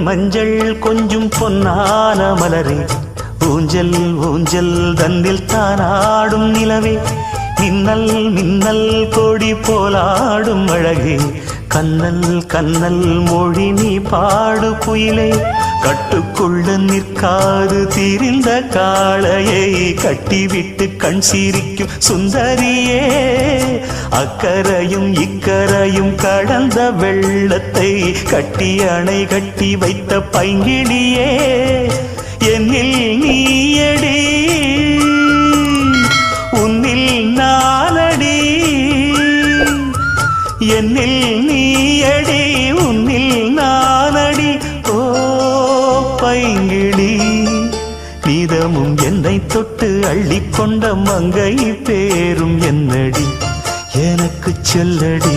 மஞ்சள் கொஞ்சம் பொன்னான மலரே, ஊஞ்சல் ஊஞ்சல் தந்தில் தானாடும் நிலவே, மின்னல் மின்னல் கொடி போலாடும் அழகே, கண்ணல் கண்ணல் மொழி நீ பாடு குயிலே, கட்டுக்குள்ள நிற்காது திரிந்த காளையை கட்டிவிட்டு கண் சிரிக்கும் சுந்தரியே, அக்கரையும் இக்கரையும் கடந்த வெள்ளத்தை கட்டி அணை கட்டி வைத்த பைங்கிளியே, என்னில் நீயடி உன்னில் நானடி, என்னில் நீயடி உன்னில் நானடி, ஓ பைங்கிளி நீதமும் என்னை தொட்டு அள்ளிக்கொண்ட மங்கை பேரும் என்னடி, எனக்கு சொல்லடி